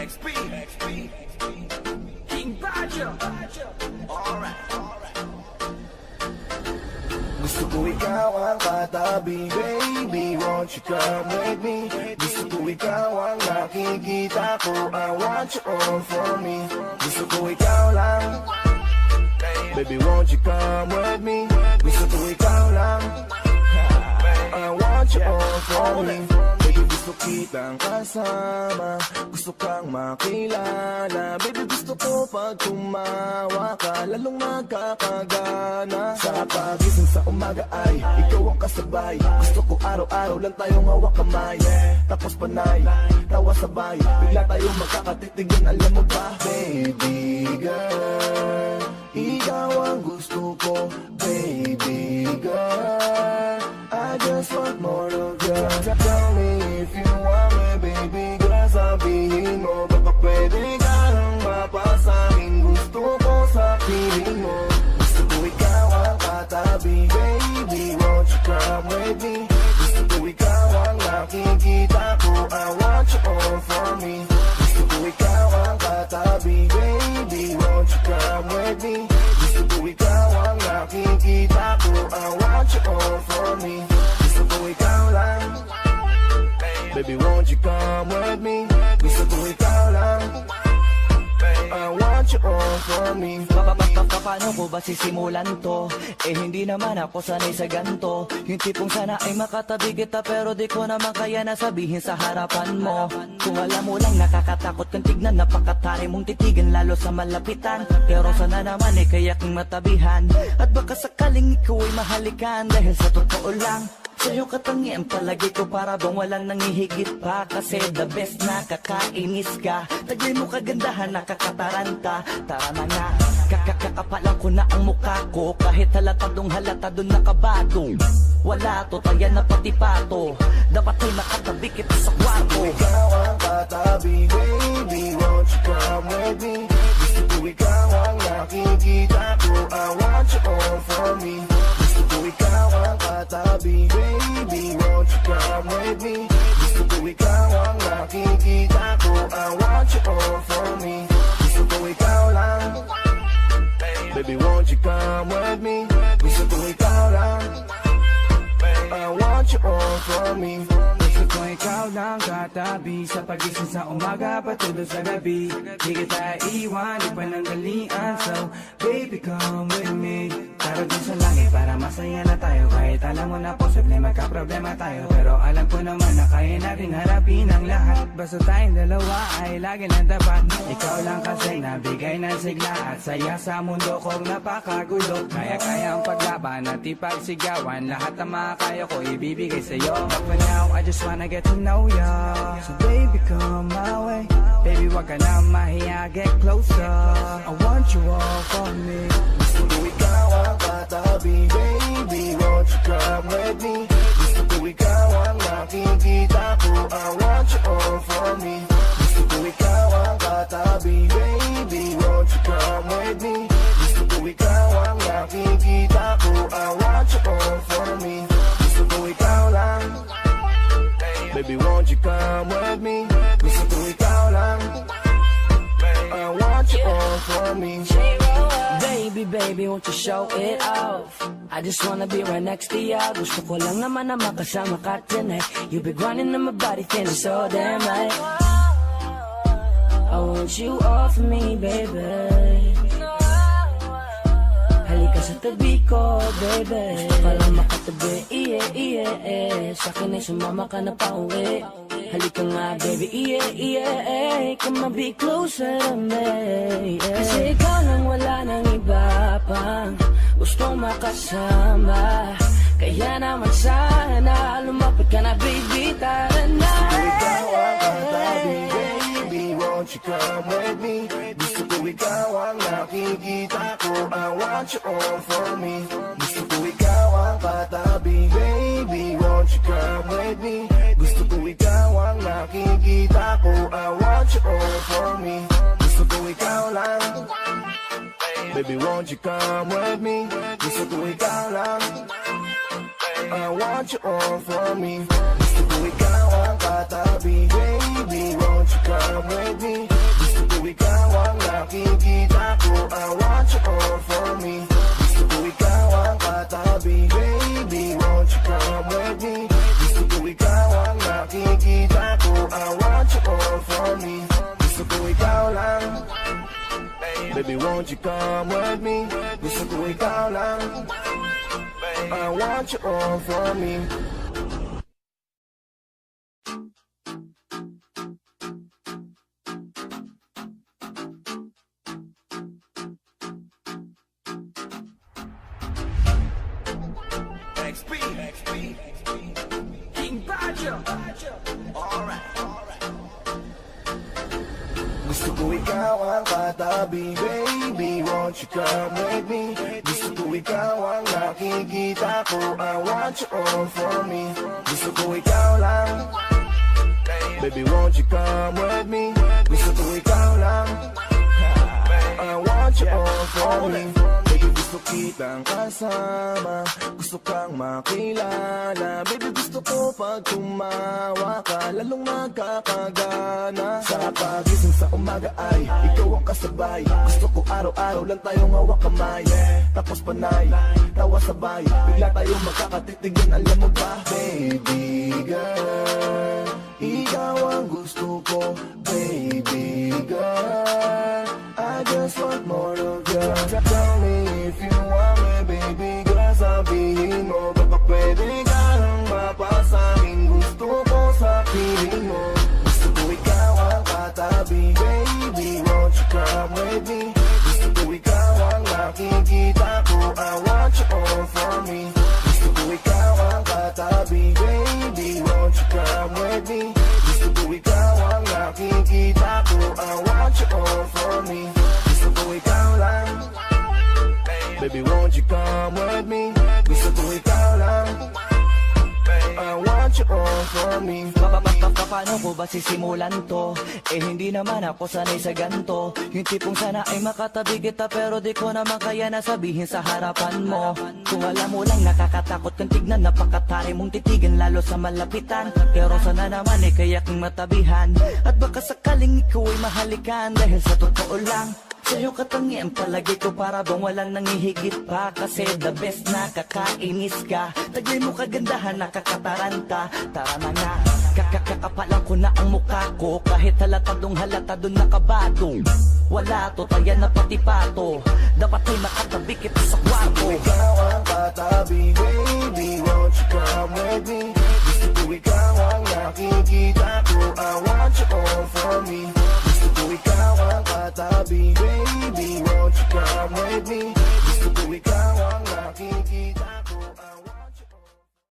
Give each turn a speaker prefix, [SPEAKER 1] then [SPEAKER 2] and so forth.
[SPEAKER 1] XP, King Badger. Alright.
[SPEAKER 2] Gusto ko ikaw ang katabi, baby, won't you come with me? Gusto ko ikaw ang nakikita ko, I want you all for me. Gusto ko ikaw lang, baby, won't you come with me? Gusto ko ikaw lang, I want you all for me. Baby, gusto kitang kasama, gusto kang makilala. Baby, gusto ko pag tumawa ka, lalong magkakagana. Sa pagising sa umaga ay ikaw ang kasabay. Gusto ko araw-araw lang tayong hawak kamay, tapos panay, tawa sabay, bigla tayong magkakatitigan, alam mo ba? Baby girl, ikaw ang gusto ko. Baby girl, I just want more of you. Tell me if you want me, baby girl, sabihin mo. Baka pwede ka nang mapasahin, gusto ko sa piling mo. Gusto ko ikaw ang katabi, baby, won't you come with me? Gusto ko ikaw ang nakikita ko, I want you all for me. Gusto ko ikaw ang katabi, baby, won't you come with me? Gusto ko ikaw ang nakikita ko, I want you all for me. Gusto ko ikaw lang, baby, won't you come with me? Gusto ko ikaw lang, I want you all for me.
[SPEAKER 3] Paano ko ba sisimulan to? Eh hindi naman ako sanay sa ganto. Yung tipong sana ay makatabi kita, pero di ko naman kaya nasabihin sa harapan mo. Kung alam mo lang nakakatakot kang tignan, napakatari mong titigan lalo sa malapitan. Pero sana naman eh kaya kang matabihan, at baka sakaling ikaw ay mahalikan. Dahil sa totoo lang, sa'yo katangian palagi ko, para bang walang nangihigit pa. Kasi the best, nakakainis ka. Taglay mo kagandahan, nakakataranta. Tara na nga, kakakapalan ko na ang mukha ko. Kahit halatadong halata dun nakabago. Wala to, taya na pati pato. Dapat ay makatabi kita sa kwarto.
[SPEAKER 2] Gusto ko ikaw ang katabi, baby, won't you come with me? Gusto ko ikaw ang nakikita ko, I want you all for me. Gusto ko ikaw ang katabi, baby, won't you come with me? Gusto ko ikaw ang nakikita ko, I want you all for me. Gusto ko ikaw lang, baby, won't you come with me? Gusto ko ikaw lang, I want you all for me.
[SPEAKER 4] Gusto ko ikaw lang katabi, sa pagising sa umaga patulog sa gabi. Di kita iwan, di panandalian. So baby, come with me. Tara dun sa langit para masaya na tayo. Kahit alam mo na posible magka-problema tayo, pero alam ko naman na kaya natin harapin ang lahat. Basta tayong dalawa ay lagi nang tapat. Ikaw lang kasi nabigay ng sigla at saya sa mundo kong napakagulo. Kaya-kaya ang paglaban at ipagsigawan, lahat ng makakaya ko ibibigay sa'yo. But for now, I just wanna get to know ya. So baby, come my way. Baby, wag ka na mahiya, get closer. I want you all for me.
[SPEAKER 2] Gusto ko ikaw ang katabi, baby, won't you come with me? Gusto ko ikaw ang nakikita ko, I want you all for me. Gusto ko ikaw ang katabi, baby, won't you come with me? Gusto ko ikaw ang nakikita ko, I want you all for me. Gusto ko ikaw lang, baby, won't you come with me? Gusto ko ikaw lang, I want you all for me.
[SPEAKER 3] Baby, won't you show it off? I just wanna be right next to you. Gusto ko lang naman na makasama ka tonight. You be grinding on my body, feeling so damn right. I want you all for me, baby. Halika sa tabi ko, baby. Gusto ka lang makatabi, sa'kin ay sumama ka na pauwi. Halika nga, baby, come and be closer to me. Kasi ikaw lang, wala nang iba pang gustong makasama. Kaya naman sana lumapit ka na, baby, tara na.
[SPEAKER 2] Gusto ko ikaw ang katabi, baby, won't you come with me? Gusto ko ikaw ang nakikita ko, I want you all for me. Gusto ko ikaw ang katabi, baby, won't you come with me? Gusto ko ikaw ang nakikita ko, I want you all for me. Gusto ko ikaw lang, Baby, won't you come with me? Gusto ko ikaw lang, I want you all for me. Gusto ko ikaw ang katabi. Baby, won't you come with me? Gusto ko ikaw ang nakikita ko, I want you all for me. Gusto ko ikaw ang katabi. Baby, won't you come with me? Gusto ko ikaw ang nakikita ko, I want you all for me. Gusto ko ikaw lang, baby, won't you come with me? Gusto ko ikaw lang, I want you all for me.
[SPEAKER 1] XP, King Badger. Alright.
[SPEAKER 2] Gusto ko ikaw ang katabi. Baby, won't you come with me? Gusto ko ikaw ang nakikita ko, I want you all for me. Gusto ko ikaw lang, baby, won't you come with me? Gusto ko ikaw lang, I want you all for me. Baby, gusto kitang kasama, gusto kang makilala. Baby, gusto ko pag tumawa ka, lalong magkakagana. Sa pagising sa umaga ay ikaw ang kasabay. Gusto ko araw-araw lang tayong hawak kamay, tapos panay, tawa sabay, bigla tayong magkakatitigyan, alam mo ba? Baby girl, ikaw ang gusto ko. Baby girl, I just want more of you. Tell me if you want me, baby girl, sabihin mo. Baka pwede ka nang mapasahin, gusto ko sa piling mo. Gusto ko ikaw ang katabi. Baby, won't you come with me? Gusto ko ikaw ang nakikita ko, I want you all for me. Gusto ko ikaw ang katabi. Baby, won't you come with me? Gusto ko ikaw ang nakikita ko, I want you all for me. Gusto ko ikaw lang, baby, won't you come with me? Gusto ko ikaw lang, I want you all for me.
[SPEAKER 3] Paano ko ba sisimulan to? Eh hindi naman ako sanay sa ganto. Yung tipong sana ay makatabi kita, pero di ko naman kaya na sabihin sa harapan mo. Kung alam mo lang nakakatakot kang tignan, napakatari mong titigan lalo sa malapitan. Pero sana naman eh kaya kang matabihan, at baka sakaling ikaw ay mahalikan. Dahil sa totoo lang, sa'yo katangian palagi ko, para bang walang nangihigit pa. Kasi the best, nakakainis ka, taglay mo kagandahan, nakakataranta. Tara na nga, kakakapalan ko na ang mukha ko, kahit halatadong halatadong nakabato. Wala to, taya na pati pato, dapat ay makatabi kita sa kwarto.
[SPEAKER 2] Ikaw ang katabi, baby, won't you come with me? Gusto ko ikaw ang nakikita ko, I want you all for me. Gusto ko ikaw ang katabi, baby, won't you come with me?